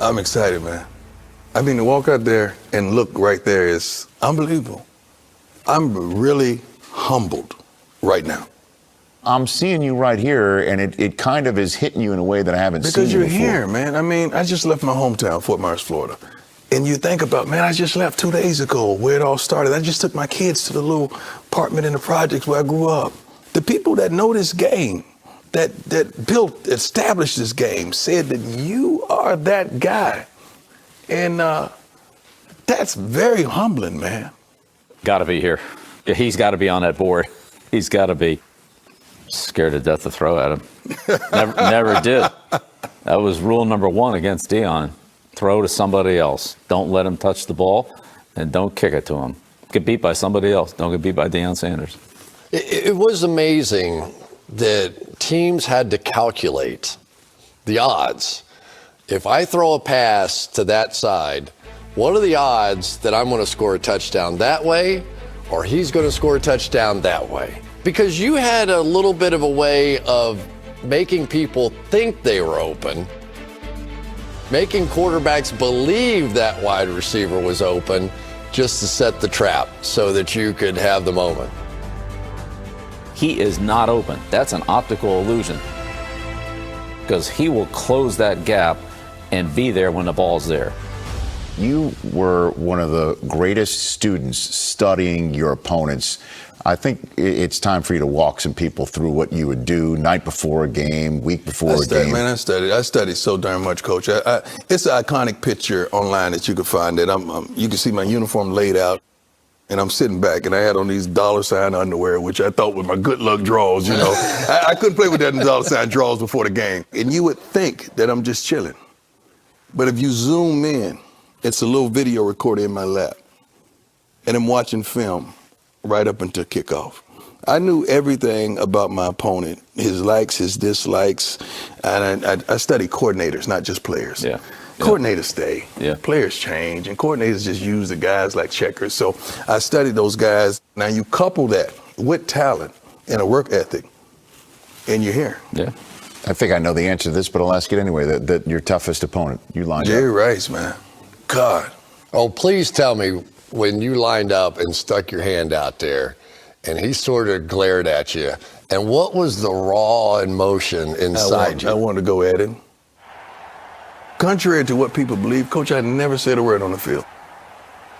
I'm excited, man. I mean, to walk out there and look right there is unbelievable. I'm really humbled right now. I'm seeing you right here, and it kind of is hitting you in a way that I haven't seen you before. Because you're here, man. I mean, I just left my hometown, Fort Myers, Florida. And you think about, man, I just left 2 days ago where it all started. I just took my kids to the little apartment in the projects where I grew up. The people that know this game, that established this game, said that you are that guy. And that's very humbling, man. Got to be here. Yeah, he's got to be on that board. He's got to be. Scared to death to throw at him. Never did. That was rule number 1 against Deion. Throw to somebody else. Don't let him touch the ball, and don't kick it to him. Get beat by somebody else. Don't get beat by Deion Sanders. It was amazing that teams had to calculate the odds. If I throw a pass to that side, what are the odds that I'm going to score a touchdown that way, or he's going to score a touchdown that way? Because you had a little bit of a way of making people think they were open, making quarterbacks believe that wide receiver was open just to set the trap so that you could have the moment. He is not open. That's an optical illusion, because he will close that gap and be there when the ball's there. You were one of the greatest students studying your opponents. I think it's time for you to walk some people through what you would do night before a game, week before a game. Man, I studied so darn much, Coach. It's an iconic picture online that you can find. That you can see my uniform laid out, and I'm sitting back, and I had on these $sign underwear, which I thought were my good luck draws. You know, I couldn't play with that $sign draws before the game. And you would think that I'm just chilling, but if you zoom in, it's a little video recorder in my lap, and I'm watching film right up until kickoff. I knew everything about my opponent, his likes, his dislikes, and I studied coordinators, not just players. Yeah. Coordinators stay, Yeah. Players change, and coordinators just use the guys like checkers. So I studied those guys. Now you couple that with talent and a work ethic, and you're here. Yeah. I think I know the answer to this, but I'll ask it anyway. That your toughest opponent, you lined Jerry up. Rice, man. God. Oh, please tell me when you lined up and stuck your hand out there and he sort of glared at you, and what was the raw emotion inside you? I wanted to go at him. Contrary to what people believe, Coach, I never said a word on the field.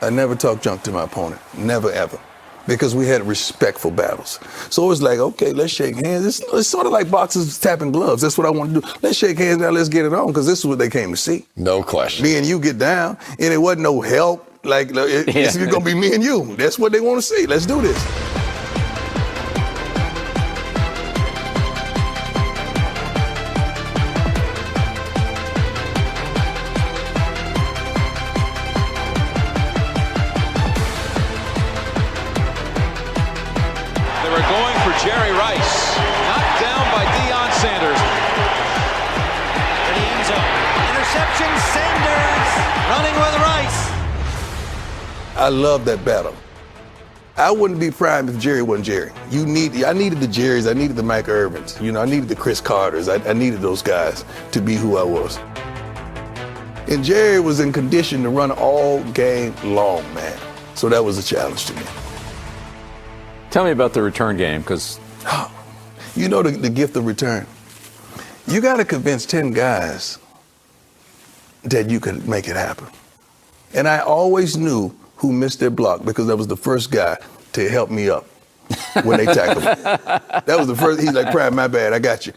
I never talked junk to my opponent. Never, ever. Because we had respectful battles. So it was like, okay, let's shake hands. It's sort of like boxers tapping gloves. That's what I want to do. Let's shake hands now, let's get it on, because this is what they came to see. No question. Me and you get down, and it wasn't no help. It's going to be me and you. That's what they want to see. Let's do this. Jerry Rice, knocked down by Deion Sanders. To the end zone. Interception, Sanders running with Rice. I love that battle. I wouldn't be prime if Jerry wasn't Jerry. I needed the Jerrys, I needed the Mike Irvins, I needed the Chris Carters, I needed those guys to be who I was. And Jerry was in condition to run all game long, man. So that was a challenge to me. Tell me about the return game, because the gift of return. You got to convince 10 guys that you can make it happen. And I always knew who missed their block, because that was the first guy to help me up when they tackled me. That was the first. He's like, Prime, my bad, I got you.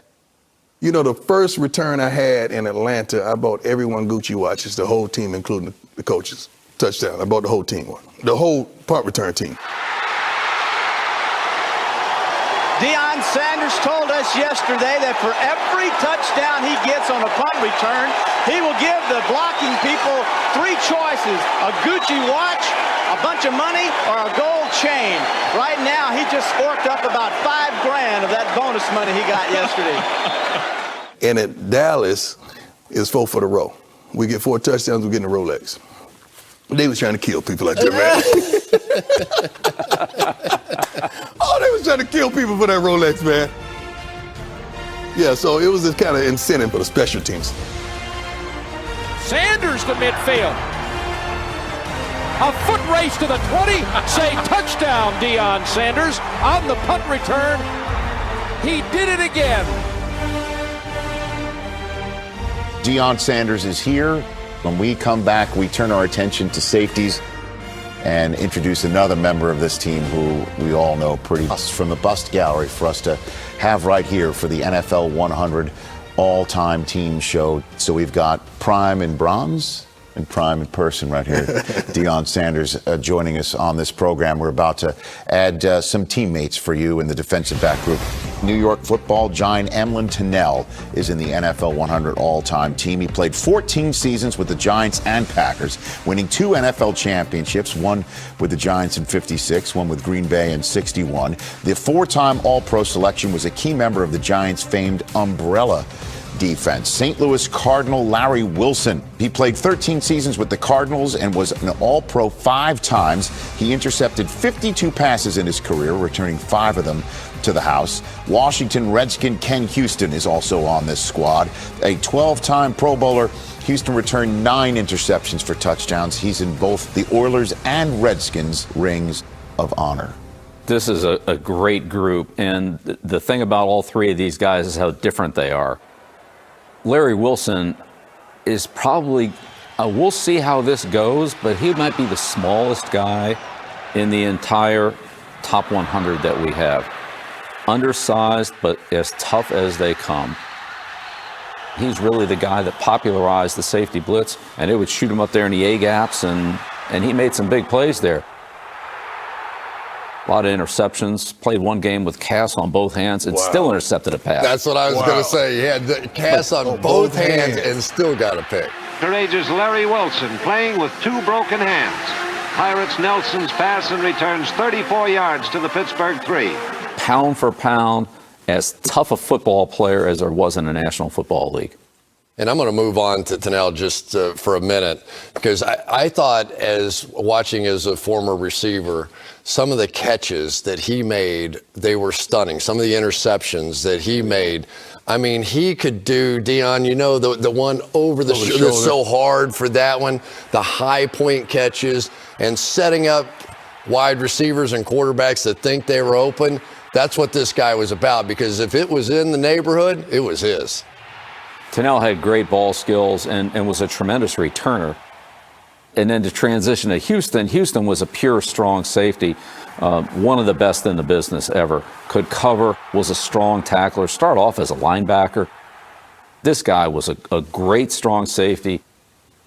The first return I had in Atlanta, I bought everyone Gucci watches, the whole team, including the coaches. Touchdown. I bought the whole team one, the whole punt return team. Deion Sanders told us yesterday that for every touchdown he gets on a punt return, he will give the blocking people 3 choices: a Gucci watch, a bunch of money, or a gold chain. Right now, he just forked up about $5,000 of that bonus money he got yesterday. And at Dallas, it's 4 for the row. We get 4 touchdowns, we're getting a Rolex. They was trying to kill people like that, man. Oh, they was trying to kill people for that Rolex, man. Yeah, so it was this kind of incentive for the special teams. Sanders to midfield. A foot race to the 20. Say touchdown, Deion Sanders. On the punt return, he did it again. Deion Sanders is here. When we come back, we turn our attention to safeties and introduce another member of this team who we all know pretty well from the Bust Gallery for us to have right here for the NFL 100 all-time team show. So we've got Prime in bronze and Prime in person right here. Deion Sanders joining us on this program. We're about to add some teammates for you in the defensive back group. New York football giant Emlyn Tunnell is in the NFL 100 all-time team. He played 14 seasons with the Giants and Packers, winning 2 NFL championships, one with the Giants in 56, one with Green Bay in 61. The 4-time All-Pro selection was a key member of the Giants' famed umbrella defense. St. Louis Cardinal Larry Wilson. He played 13 seasons with the Cardinals and was an All-Pro 5 times. He intercepted 52 passes in his career, returning 5 of them to the house. Washington Redskin Ken Houston is also on this squad. A 12-time Pro Bowler, Houston returned 9 interceptions for touchdowns. He's in both the Oilers and Redskins rings of honor. This is a great group, and the thing about all 3 of these guys is how different they are. Larry Wilson is probably, we'll see how this goes, but he might be the smallest guy in the entire top 100 that we have. Undersized, but as tough as they come. He's really the guy that popularized the safety blitz, and it would shoot him up there in the A-gaps, and he made some big plays there. A lot of interceptions. Played one game with Cass on both hands and still intercepted a pass. That's what I was going to say. He had the Cass on both hands and still got a pick. Courageous Larry Wilson playing with 2 broken hands. Pirates Nelson's pass and returns 34 yards to the Pittsburgh 3. Pound for pound, as tough a football player as there was in the National Football League. And I'm going to move on to Tunnell just for a minute, because I thought, as watching as a former receiver, some of the catches that he made, they were stunning. Some of the interceptions that he made, I mean, he could do, Deion, you know, the one over the shoulder that's so hard for that one, the high point catches, and setting up wide receivers and quarterbacks that think they were open. That's what this guy was about, because if it was in the neighborhood, it was his. Tunnell had great ball skills and was a tremendous returner. And then to transition to Houston, Houston was a pure, strong safety, one of the best in the business ever. Could cover, was a strong tackler, started off as a linebacker. This guy was a great, strong safety.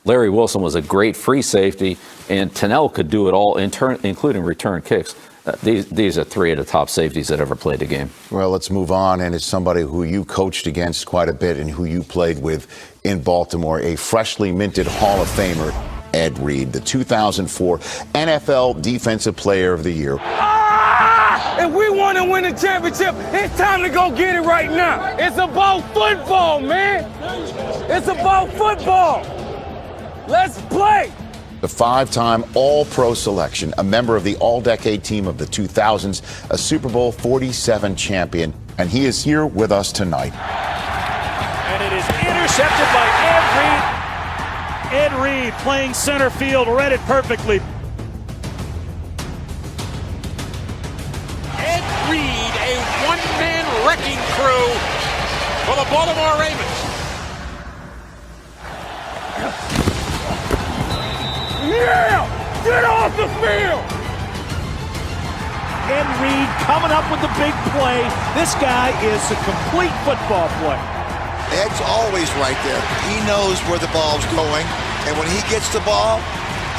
Larry Wilson was a great free safety, and Tunnell could do it all, including return kicks. These are 3 of the top safeties that ever played the game. Well, let's move on. And it's somebody who you coached against quite a bit and who you played with in Baltimore, a freshly minted Hall of Famer, Ed Reed, the 2004 NFL Defensive Player of the Year. If we want to win the championship, it's time to go get it right now. It's about football, man. It's about football. Let's play. The 5-time All-Pro selection, a member of the All-Decade team of the 2000s, a Super Bowl 47 champion, and he is here with us tonight. And it is intercepted by Ed Reed. Ed Reed playing center field, read it perfectly. Ed Reed, a one-man wrecking crew for the Baltimore Ravens. Yeah! Get off the field! Ed Reed coming up with the big play. This guy is a complete football player. Ed's always right there. He knows where the ball's going, and when he gets the ball,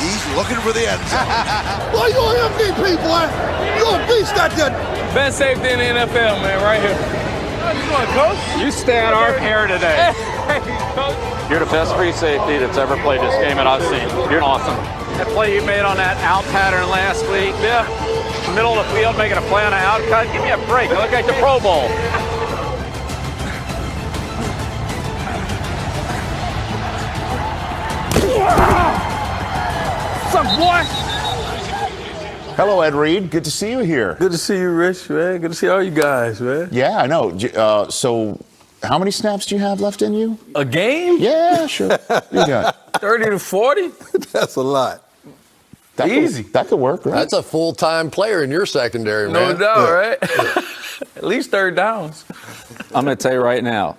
he's looking for the end zone. Boy, you're an MVP, boy. You're a beast out there. Best safety in the NFL, man, right here. How you doing, Coach? You stay on our hair today. Hey, Coach. You're the best free safety that's ever played this game that I've seen. You're awesome. That play you made on that out pattern last week. Yeah. Middle of the field making a play on an out cut. Give me a break. I look like the Pro Bowl. What's up, boy? Hello, Ed Reed. Good to see you here. Good to see you, Rich, man. Good to see all you guys, man. Yeah, I know. So how many snaps do you have left in you? A game? Yeah, sure. You got 30 to 40? That's a lot. Easy. That could work, right? That's a full-time player in your secondary, man. No doubt, right? At least third downs. I'm going to tell you right now,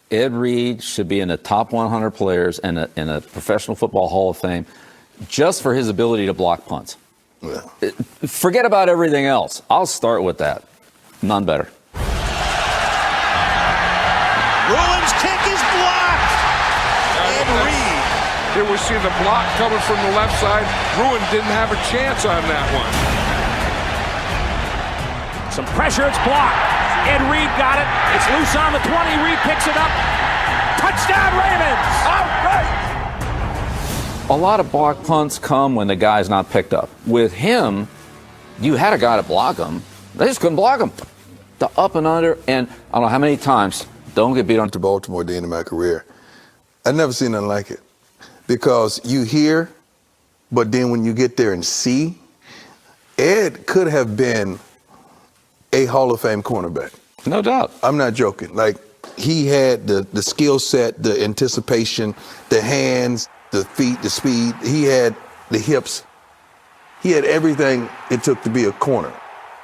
Ed Reed should be in the top 100 players in a Professional Football Hall of Fame just for his ability to block punts. Yeah. Forget about everything else. I'll start with that. None better. Ruin's kick is blocked. Ed Reed. Here we see the block coming from the left side. Ruin didn't have a chance on that one. Some pressure, it's blocked. Ed Reed got it. It's loose on the 20. Reed picks it up. Touchdown, Ravens. All right. A lot of block punts come when the guy's not picked up. With him, you had a guy to block him. They just couldn't block him. The up and under, and I don't know how many times, don't get beat on. To Baltimore, the end of my career, I've never seen nothing like it. Because you hear, but then when you get there and see, Ed could have been a Hall of Fame cornerback. No doubt. I'm not joking. Like, he had the skill set, the anticipation, the hands, the feet, the speed. He had the hips. He had everything it took to be a corner.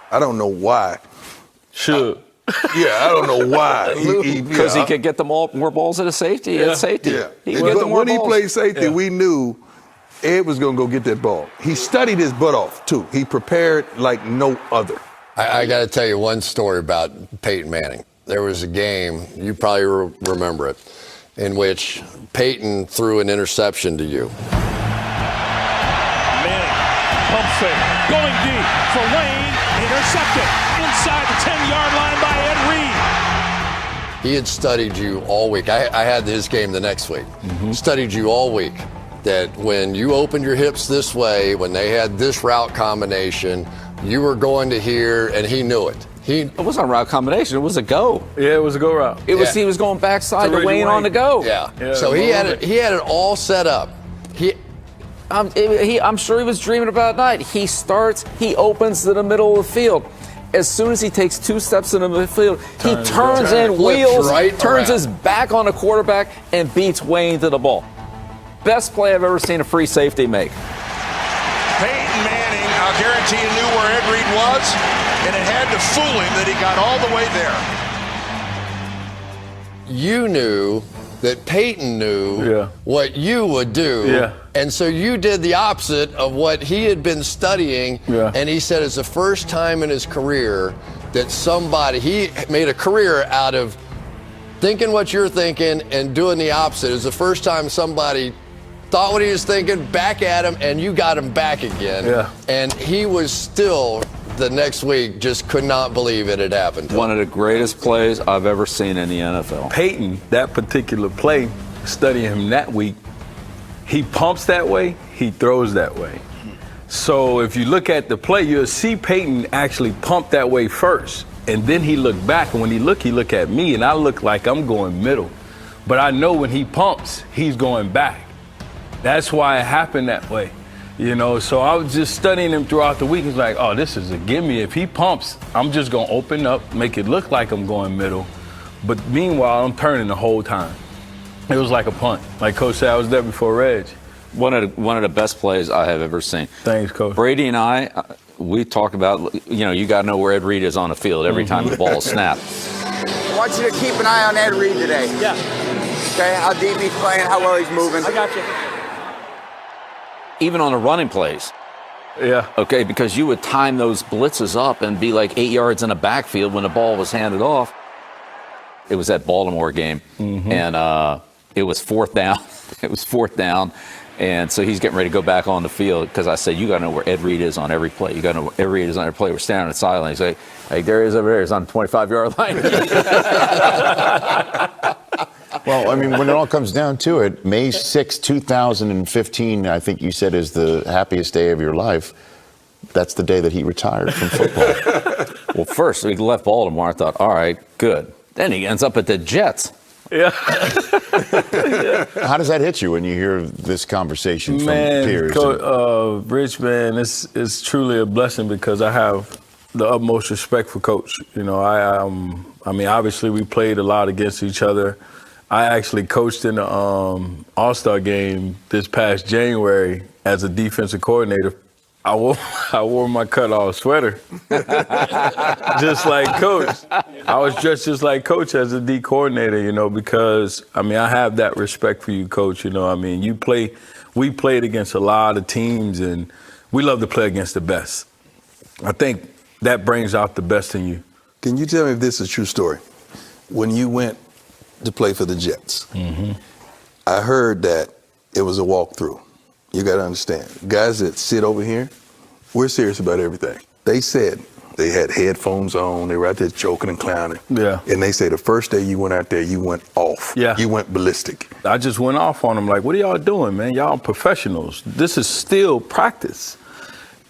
I don't know why. Sure. Yeah, I don't know why. Because he could get them all more balls at a safety. At safety. Yeah. He could get them more when he balls. played safety, we knew Ed was going to go get that ball. He studied his butt off, too. He prepared like no other. I got to tell you one story about Peyton Manning. There was a game, you probably remember it, in which Peyton threw an interception to you. Manning, pump fake, going deep for Wayne, intercepted inside the 10-yard line by Ed Reed. He had studied you all week. I had his game the next week. Studied you all week. That when you opened your hips this way, when they had this route combination, you were going to here, and he knew it. It wasn't a route combination. It was a go. Yeah, it was a go route. He was going backside to Wayne on the go. Yeah. So he had it all set up. I'm sure he was dreaming about it at night. He starts, he opens to the middle of the field. As soon as he takes 2 steps in the midfield, he turns in wheels, turns his back on the quarterback, and beats Wayne to the ball. Best play I've ever seen a free safety make. Peyton Manning, I'll guarantee you, knew where Ed Reed was, and it had to fool him that he got all the way there. You knew that Peyton knew what you would do. Yeah. And so you did the opposite of what he had been studying. Yeah. And he said it's the first time in his career that he made a career out of thinking what you're thinking and doing the opposite. It's the first time somebody thought what he was thinking, back at him, and you got him back again. Yeah. And he was still, the next week, just could not believe it had happened to One him. of the greatest plays I've ever seen in the NFL. Peyton, that particular play, studying him that week, he pumps that way, he throws that way. So if you look at the play, you'll see Peyton actually pump that way first. And then he looked back, and when he look at me, and I look like I'm going middle. But I know when he pumps, he's going back. That's why it happened that way. You know, so I was just studying him throughout the week. It's like, oh, this is a gimme. If he pumps, I'm just going to open up, make it look like I'm going middle. But meanwhile, I'm turning the whole time. It was like a punt. Like Coach said, I was there before Reg. One of the best plays I have ever seen. Thanks, Coach. Brady and I, we talk about, you got to know where Ed Reed is on the field every time the ball is snapped. I want you to keep an eye on Ed Reed today. Yeah. Okay, how deep he's playing, how well he's moving. I got you. Even on the running plays. Yeah. Okay, because you would time those blitzes up and be like 8 yards in the backfield when the ball was handed off. It was that Baltimore game, and it was 4th down. It was 4th down, and so he's getting ready to go back on the field because I said, you got to know where Ed Reed is on every play. You got to know where Ed Reed is on every play. We're standing on the sideline. He's like, hey, there he is over there. He's on the 25-yard line. Well, I mean, when it all comes down to it, May 6, 2015, I think you said is the happiest day of your life. That's the day that he retired from football. Well, first, he left Baltimore. I thought, all right, good. Then he ends up at the Jets. Yeah. How does that hit you when you hear this conversation from peers? Rich, man, it's truly a blessing because I have the utmost respect for Coach. You know, I mean, obviously we played a lot against each other. I actually coached in the All-Star game this past January as a defensive coordinator. I wore my cutoff sweater, just like Coach. I was dressed just like Coach as a D coordinator, you know, because, I mean, I have that respect for you, Coach. You know, I mean, we played against a lot of teams, and we love to play against the best. I think that brings out the best in you. Can you tell me if this is a true story? When you went to play for the Jets, I heard that it was a walkthrough. You got to understand, guys that sit over here, we're serious about everything. They said they had headphones on, they were out there joking and clowning. Yeah. And they say the first day you went out there, you went off. Yeah. You went ballistic. I just went off on them like, what are y'all doing, man? Y'all professionals. This is still practice.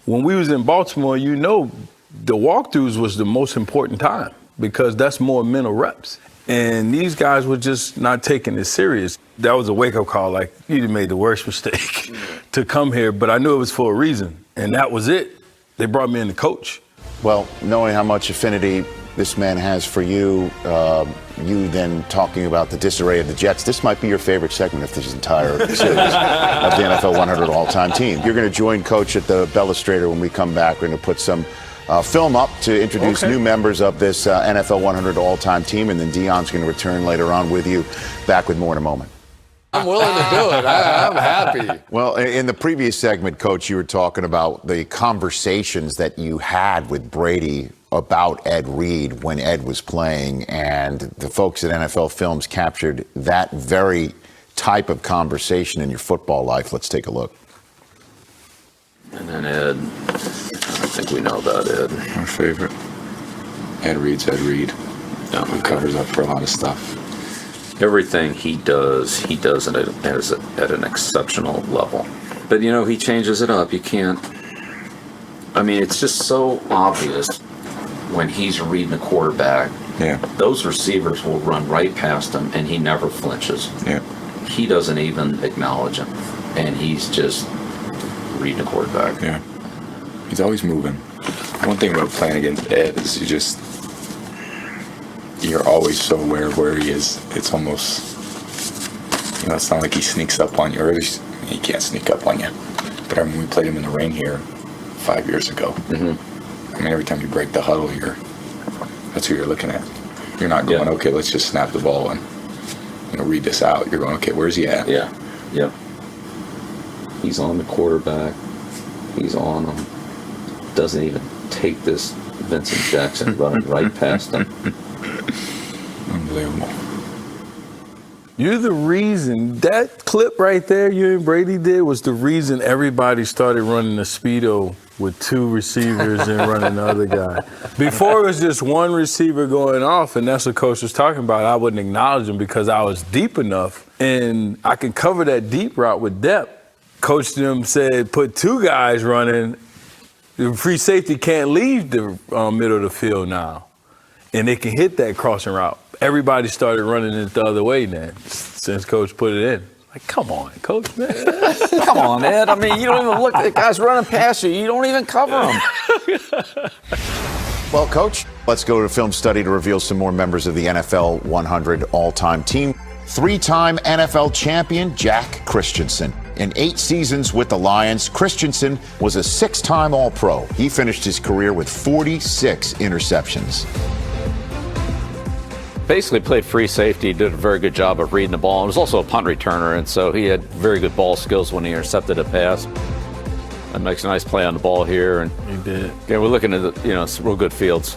When we was in Baltimore, you know, the walkthroughs was the most important time because that's more mental reps. And these guys were just not taking it serious. That was a wake-up call, like, you made the worst mistake to come here, but I knew it was for a reason, and that was it. They brought me in to coach. Well, knowing how much affinity this man has for you, you then talking about the disarray of the Jets, this might be your favorite segment of this entire series of the NFL 100 all-time team. You're going to join Coach at the Bellastrator when we come back. We're going to put some film up to introduce new members of this NFL 100 all-time team, and then Deion's going to return later on with you. Back with more in a moment. I'm willing to do it. I'm happy. Well, in the previous segment, Coach, you were talking about the conversations that you had with Brady about Ed Reed when Ed was playing, and the folks at NFL Films captured that very type of conversation in your football life. Let's take a look. And then Ed, I think we know about Ed. Our favorite. Ed Reed's Ed Reed. He covers up for a lot of stuff. Everything he does it at an exceptional level. But, you know, he changes it up. You can't. I mean, it's just so obvious when he's reading a quarterback. Yeah. Those receivers will run right past him, and he never flinches. Yeah. He doesn't even acknowledge him, and he's just reading a quarterback. Yeah. He's always moving. One thing about playing against Ed is you're always so aware of where he is. It's almost, you know, it's not like he sneaks up on you, or at least he can't sneak up on you. But I mean, we played him in the rain here 5 years ago. I mean, every time you break the huddle, that's who you're looking at. You're not going, okay, let's just snap the ball and, you know, read this out. You're going, okay, where's he at? Yeah. Yep. He's on the quarterback. He's on him. Doesn't even take this Vincent Jackson running right past him. Unbelievable. You're the reason, that clip right there you and Brady did was the reason everybody started running the Speedo with two receivers and running the other guy. Before it was just one receiver going off, and that's what Coach was talking about. I wouldn't acknowledge him because I was deep enough, and I could cover that deep route with depth. Coach them said, put two guys running. The free safety can't leave the middle of the field now, and they can hit that crossing route. Everybody started running it the other way then, since Coach put it in. Like, come on, Coach, man. Come on, Ed. I mean, you don't even look at the guys running past you. You don't even cover them. Well, Coach, let's go to film study to reveal some more members of the NFL 100 all-time team. Three-time NFL champion Jack Christensen. In 8 seasons with the Lions, Christensen was a 6-time All-Pro. He finished his career with 46 interceptions. Basically played free safety, did a very good job of reading the ball. He was also a punt returner, and so he had very good ball skills when he intercepted a pass. That makes a nice play on the ball here. And he did. Yeah, we're looking at some real good fields.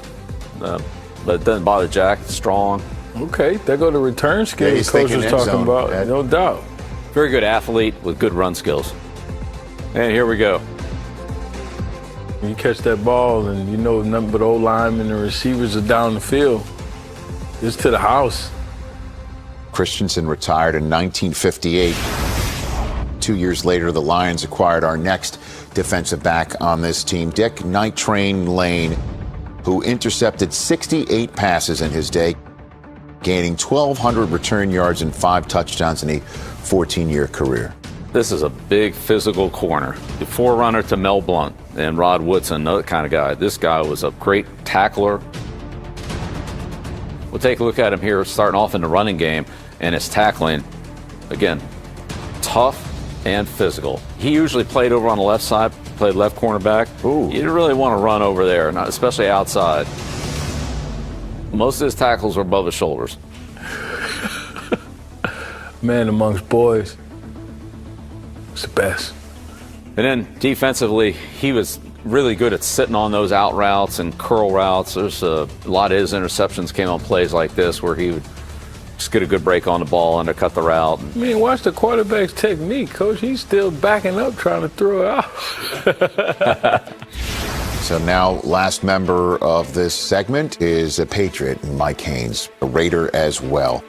But it doesn't bother Jack. It's strong. Okay, there go the return skills Coach was talking about. No doubt. Very good athlete with good run skills. And here we go. You catch that ball and you know nothing but old linemen and receivers are down the field. It's to the house. Christensen retired in 1958. 2 years later, the Lions acquired our next defensive back on this team, Dick Night Train Lane, who intercepted 68 passes in his day, gaining 1,200 return yards and 5 touchdowns in a 14-year career. This is a big physical corner. The forerunner to Mel Blount and Rod Woodson, another kind of guy. This guy was a great tackler. We'll take a look at him here starting off in the running game and his tackling. Again, tough and physical. He usually played over on the left side, played left cornerback. Ooh. You didn't really want to run over there, not especially outside. Most of his tackles were above his shoulders. Man amongst boys. It's the best. And then defensively, he was really good at sitting on those out routes and curl routes. There's a lot of his interceptions came on plays like this where he would just get a good break on the ball, undercut the route. I mean, watch the quarterback's technique, Coach. He's still backing up trying to throw it out. So now, last member of this segment is a Patriot, Mike Haynes, a Raider as well.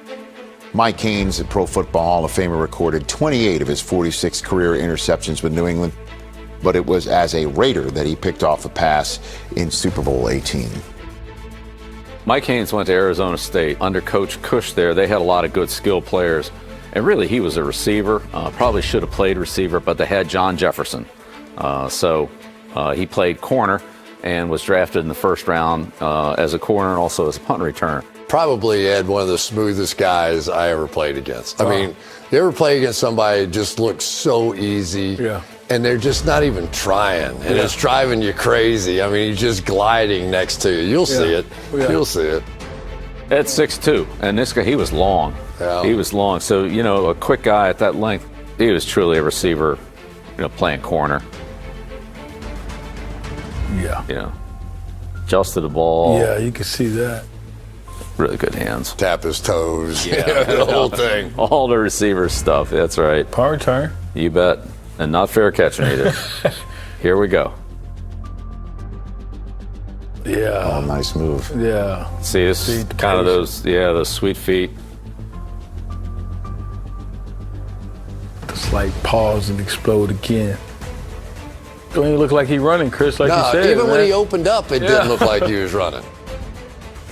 Mike Haynes, a Pro Football Hall of Famer, recorded 28 of his 46 career interceptions with New England, but it was as a Raider that he picked off a pass in Super Bowl 18. Mike Haynes went to Arizona State. Under Coach Cush there, they had a lot of good skilled players. And really, he was a receiver. Probably should have played receiver, but they had John Jefferson. So he played corner and was drafted in the first round as a corner and also as a punt returner. Probably, Ed, one of the smoothest guys I ever played against. I mean, you ever play against somebody that just looks so easy? Yeah. And they're just not even trying. And it's driving you crazy. I mean, he's just gliding next to you. You'll see it. Yeah. You'll see it. Ed's 6'2", and this guy, he was long. Yeah. He was long. So, you know, a quick guy at that length, he was truly a receiver, you know, playing corner. Yeah. You know, adjusted the ball. Yeah, you can see that. Really good hands. Tap his toes. Yeah, the whole thing. All the receiver stuff. That's right. Punt return. You bet. And not fair catching either. Here we go. Yeah. Oh, nice move. Yeah. See, this is kind of those sweet feet. The slight pause and explode again. Don't even look like he's running, Chris, like you said. Even when he opened up, it didn't look like he was running.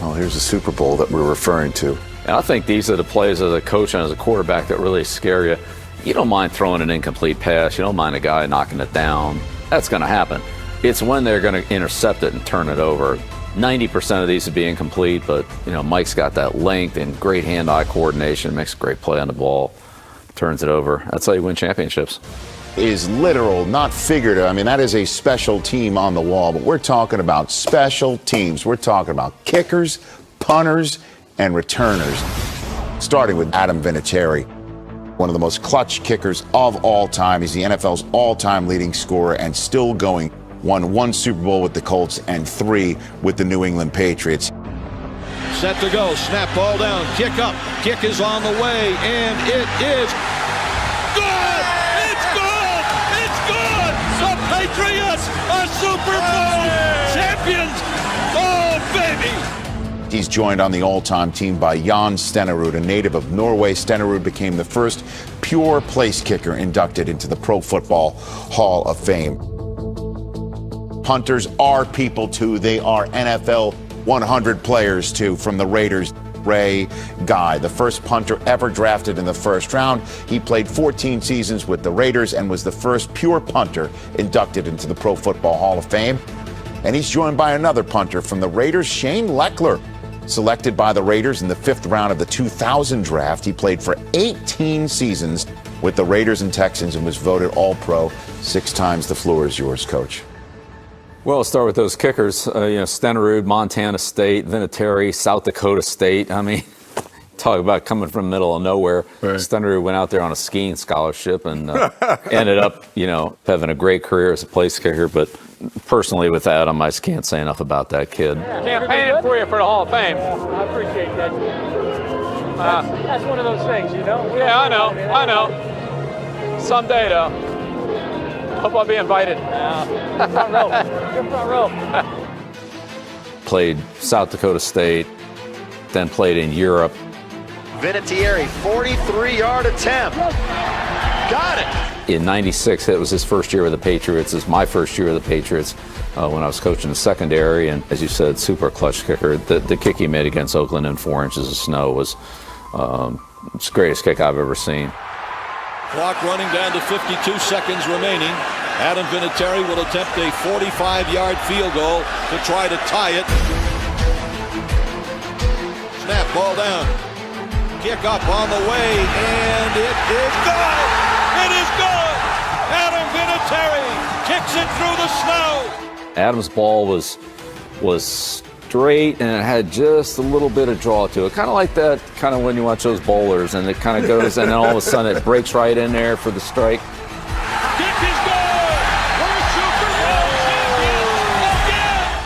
Well, here's the Super Bowl that we're referring to. And I think these are the plays as a coach and as a quarterback that really scare you. You don't mind throwing an incomplete pass. You don't mind a guy knocking it down. That's going to happen. It's when they're going to intercept it and turn it over. 90% of these would be incomplete, but, you know, Mike's got that length and great hand-eye coordination, makes a great play on the ball, turns it over. That's how you win championships. Is literal, not figurative. I mean, that is a special team on the wall, but we're talking about special teams. We're talking about kickers, punters, and returners. Starting with Adam Vinatieri, one of the most clutch kickers of all time. He's the NFL's all-time leading scorer and still going. Won 1 Super Bowl with the Colts and 3 with the New England Patriots. Set to go, snap ball down, kick up, kick is on the way, and it is good! It's good! It's good! The Patriots are Super Bowl champions! Oh, baby! He's joined on the all-time team by Jan Stenerud, a native of Norway. Stenerud became the first pure place kicker inducted into the Pro Football Hall of Fame. Punters are people too. They are NFL 100 players too. From the Raiders, Ray Guy, the first punter ever drafted in the first round. He played 14 seasons with the Raiders and was the first pure punter inducted into the Pro Football Hall of Fame. And he's joined by another punter from the Raiders, Shane Leckler. Selected by the Raiders in the 5th round of the 2000 draft, he played for 18 seasons with the Raiders and Texans and was voted All-Pro 6 times. The floor is yours, Coach. Well, let's start with those kickers. Stenerud, Montana State, Vinatieri, South Dakota State. I mean, talk about coming from the middle of nowhere. Right. Stenerud went out there on a skiing scholarship and ended up, having a great career as a place kicker. But personally, with Adam, I just can't say enough about that kid. Campaigning for you for the Hall of Fame. I appreciate that. That's one of those things, Yeah, I know. Someday, though. Hope I'll be invited. Front row. You're front row. Played South Dakota State, then played in Europe. Vinatieri, 43-yard attempt. Got it. In '96, it was his first year with the Patriots. It was my first year with the Patriots when I was coaching the secondary. And as you said, super clutch kicker. The kick he made against Oakland in 4 inches of snow was the greatest kick I've ever seen. Clock running down to 52 seconds remaining. Adam Vinatieri will attempt a 45-yard field goal to try to tie it. Snap, ball down. Kick up on the way, and it is good! It is good! Adam Vinatieri kicks it through the snow! Adam's ball was straight, and it had just a little bit of draw to it. Kind of like that, kind of when you watch those bowlers, and it kind of goes, and then all of a sudden it breaks right in there for the strike. Kick is good! We're Super Bowl champions again!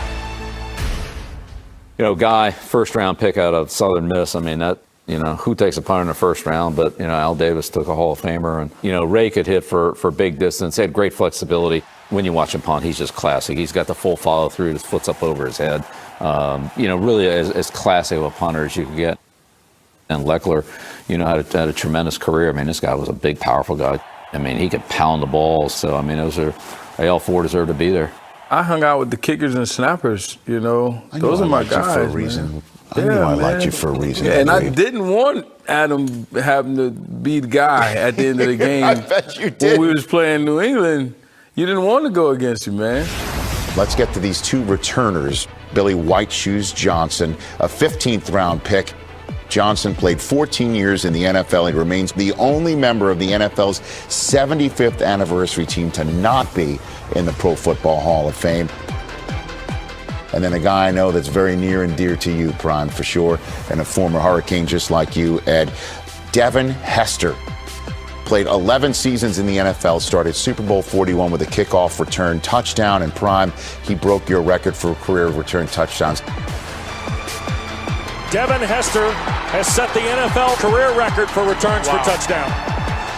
You know, Guy, first-round pick out of Southern Miss. I mean, that, you know, who takes a punt in the first round? But, you know, Al Davis took a Hall of Famer. And, you know, Ray could hit for big distance. He had great flexibility. When you watch him punt, he's just classic. He's got the full follow-through. His foot's up over his head. You know, really as classic of a punter as you could get. And Leckler, you know, had a tremendous career. I mean, this guy was a big, powerful guy. I mean, he could pound the ball. So, I mean, they all four deserve to be there. I hung out with the kickers and snappers, you know. Those are my guys, for a reason. Man. I knew I liked you for a reason. Yeah, and I didn't want Adam having to be the guy at the end of the game. I bet you did. When we was playing New England, you didn't want to go against him, man. Let's get to these two returners. Billy White Shoes Johnson, a 15th round pick. Johnson played 14 years in the NFL. He remains the only member of the NFL's 75th anniversary team to not be in the Pro Football Hall of Fame. And then a guy I know that's very near and dear to you, Prime, for sure, and a former Hurricane just like you, Ed. Devin Hester played 11 seasons in the NFL, started Super Bowl 41 with a kickoff return touchdown, and Prime, he broke your record for career return touchdowns. Devin Hester has set the NFL career record for returns for touchdown.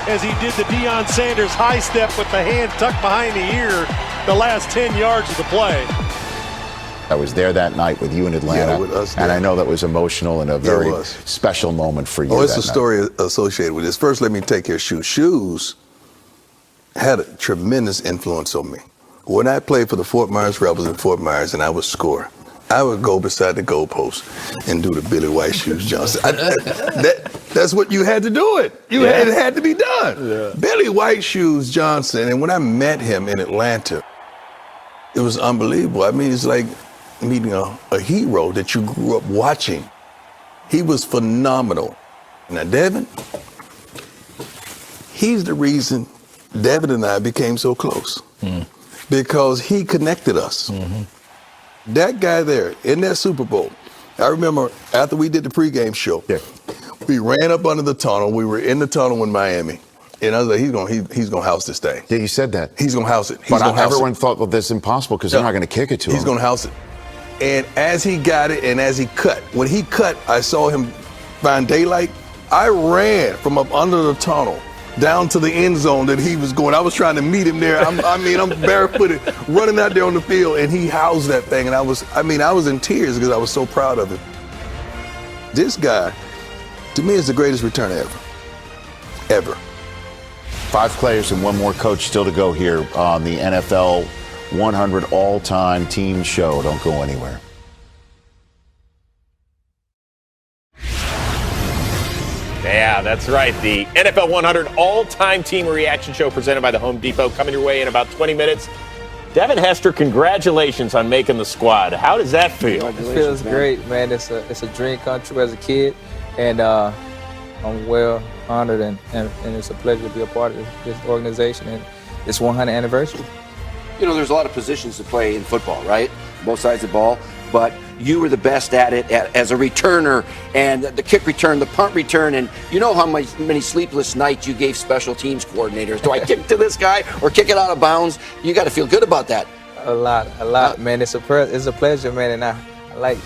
As he did the Deion Sanders high step with the hand tucked behind the ear the last 10 yards of the play. I was there that night with you in Atlanta, with us and there. I know that was emotional and a very special moment for you. Oh, it's that a night. story associated with this. First, let me take your shoes. Shoes had a tremendous influence on me. When I played for the Fort Myers Rebels in Fort Myers and I would score, I would go beside the goalpost and do the Billy White Shoes Johnson. That's what you had to do it. It had to be done. Yeah. Billy White Shoes Johnson, and when I met him in Atlanta, it was unbelievable. I mean, it's like meeting a hero that you grew up watching. He was phenomenal. Now, Devin, he's the reason Devin and I became so close. Because he connected us. That guy there in that Super Bowl, I remember after we did the pregame show, we ran up under the tunnel. We were in the tunnel in Miami. And I was like, he's gonna house this thing. Yeah, you said that. He's gonna house it. But everyone thought, well, this is impossible because they're not going to kick it to him. He's gonna house it. And as he got it and as he cut, when he cut, I saw him find daylight. I ran from up under the tunnel down to the end zone that he was going. I was trying to meet him there. I'm barefooted, running out there on the field, and he housed that thing. And I was in tears because I was so proud of him. This guy, to me, is the greatest returner ever. 5 players and one more coach still to go here on the NFL 100 all-time team show. Don't go anywhere. Yeah, that's right. The NFL 100 all-time team reaction show presented by the Home Depot coming your way in about 20 minutes. Devin Hester, congratulations on making the squad. How does that feel? It feels great, man. It's a dream come true as a kid, and I'm well honored and it's a pleasure to be a part of this organization and its 100th anniversary. You know, there's a lot of positions to play in football, right? Both sides of the ball, but you were the best at it as a returner, and the kick return, the punt return, and you know how many sleepless nights you gave special teams coordinators. Do I kick to this guy or kick it out of bounds? You got to feel good about that. A lot, man. It's a pleasure, man, and I like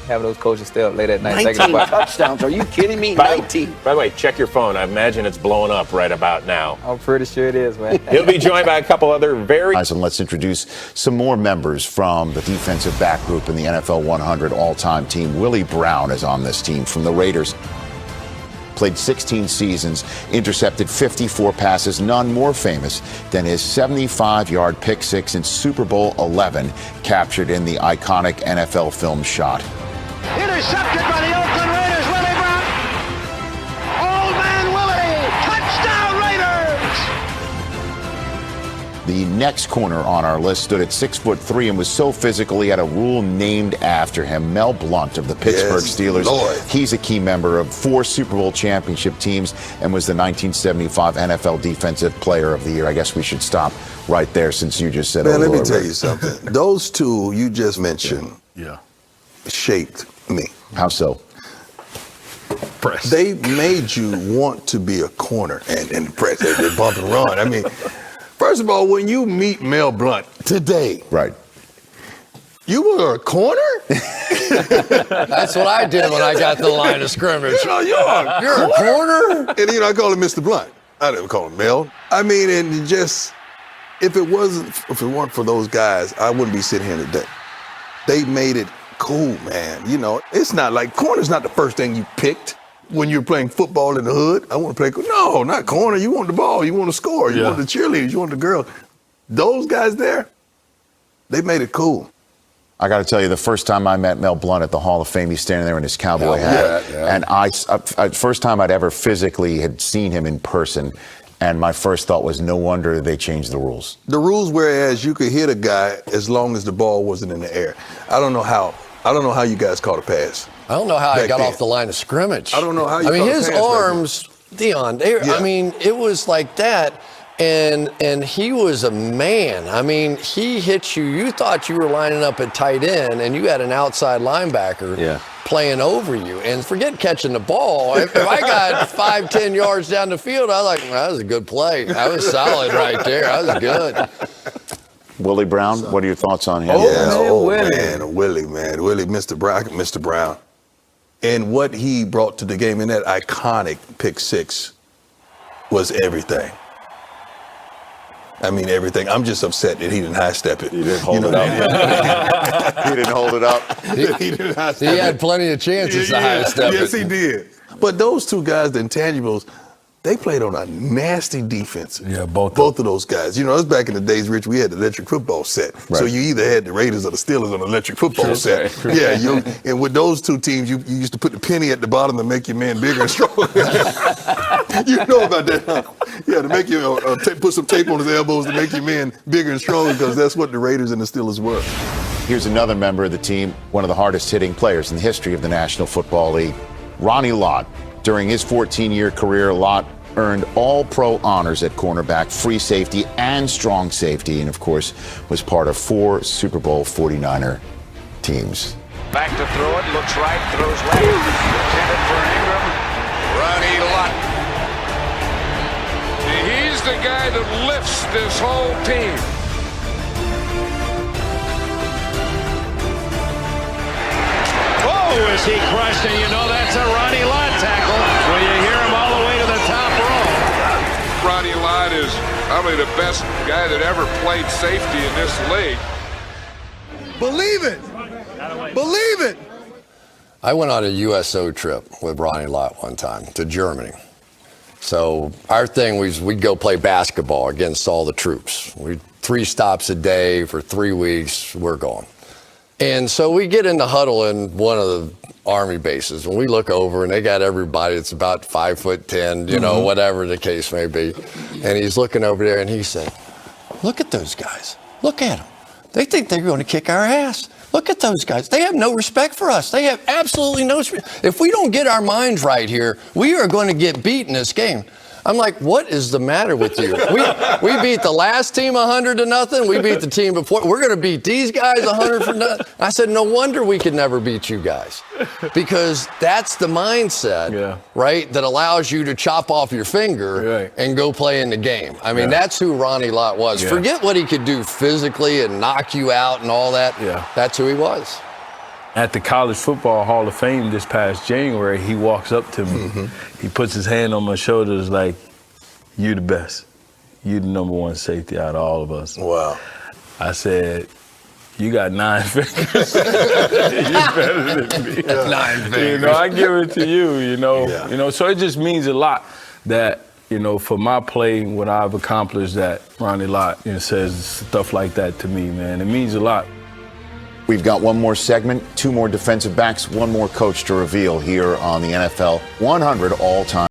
having those coaches stay up late at night. 19 touchdowns. Are you kidding me? 19. By the way, check your phone. I imagine it's blowing up right about now. I'm pretty sure it is, man. He'll be joined by a couple other very... And let's introduce some more members from the defensive back group in the NFL 100 all-time team. Willie Brown is on this team from the Raiders. Played 16 seasons, intercepted 54 passes, none more famous than his 75-yard pick six in Super Bowl 11, captured in the iconic NFL film shot. Intercepted by the Oakland Raiders, Willie Brown. Old man Willie, touchdown Raiders! The next corner on our list stood at 6'3" and was so physical he had a rule named after him. Mel Blount of the Pittsburgh Steelers. Lord. He's a key member of 4 Super Bowl championship teams and was the 1975 NFL Defensive Player of the Year. I guess we should stop right there since you just said, Man, let me Lord. tell you something. Those two you just mentioned shaped me. How so? They made you want to be a corner and press. They bump and run. I mean, first of all, when you meet Mel Blount today, right? You were a corner? That's what I did when I got the line of scrimmage. You know, you're a corner? And, I call him Mr. Blount. I didn't call him Mel. I mean, and just, if it weren't for those guys, I wouldn't be sitting here today. They made it cool, man. It's not like, corner's not the first thing you picked when you're playing football in the hood. I want to play, no, not corner. You want the ball. You want to score. You want the cheerleaders. You want the girls. Those guys there, they made it cool. I got to tell you, the first time I met Mel Blount at the Hall of Fame, he's standing there in his cowboy hat. And first time I'd ever physically had seen him in person. And my first thought was, no wonder they changed the rules. The rules, whereas you could hit a guy as long as the ball wasn't in the air. I don't know how you guys caught a pass. I don't know how I got off the line of scrimmage. I don't know how you caught his a pass arms, Deion, I mean, it was like that. And he was a man. I mean, he hit you. You thought you were lining up at tight end, and you had an outside linebacker playing over you. And forget catching the ball. If I got 5-10 yards down the field, I was like, that was a good play. That was solid right there. That was good. Willie Brown, what are your thoughts on him? Willie, Mr. Brown. And what he brought to the game in that iconic pick six was everything. I mean, everything. I'm just upset that he didn't high step it. He didn't hold it up. He didn't hold it up. He didn't high step it. He had plenty of chances to high step it. Yes, he did. But those two guys, the intangibles, they played on a nasty defense. Yeah, both of those guys. It was back in the days, Rich, we had the electric football set. Right. So you either had the Raiders or the Steelers on the electric football set. Yeah, and with those two teams, you used to put the penny at the bottom to make your man bigger and stronger. You know about that, huh? Yeah, to make you put some tape on his elbows to make your man bigger and stronger, because that's what the Raiders and the Steelers were. Here's another member of the team, one of the hardest hitting players in the history of the National Football League, Ronnie Lott. During his 14-year career, Lott earned all-pro honors at cornerback, free safety, and strong safety, and of course was part of 4 Super Bowl 49er teams. Back to throw it, looks right, throws left, intended for Ingram. Ronnie Lott. He's the guy that lifts this whole team. Oh, is he crushed? And that's a Ronnie Lott tackle when you hear him all the way to the top row. Ronnie Lott is probably the best guy that ever played safety in this league. Believe it. Believe it. I went on a USO trip with Ronnie Lott one time to Germany. So our thing was we'd go play basketball against all the troops. 3 stops a day for 3 weeks, we're going. And so we get in the huddle in one of the Army bases, and we look over, and they got everybody that's about 5'10", whatever the case may be. And he's looking over there, and he said, look at those guys. Look at them. They think they're going to kick our ass. Look at those guys. They have no respect for us. They have absolutely no respect. If we don't get our minds right here, we are going to get beat in this game. I'm like, what is the matter with you? We beat the last team 100-0. We beat the team before. We're going to beat these guys 100-0. I said, no wonder we could never beat you guys, because that's the mindset, right, that allows you to chop off your finger and go play in the game. I mean, that's who Ronnie Lott was. Forget what he could do physically and knock you out and all that. That's who he was. At the College Football Hall of Fame this past January, he walks up to me. He puts his hand on my shoulders like, you the best. You the number 1 safety out of all of us. Wow. I said, you got 9 fingers. You're better than me. 9 fingers. I give it to you, so it just means a lot that, for my play, what I've accomplished, that Ronnie Lott says stuff like that to me, man. It means a lot. We've got one more segment, 2 more defensive backs, 1 more coach to reveal here on the NFL 100 all-time.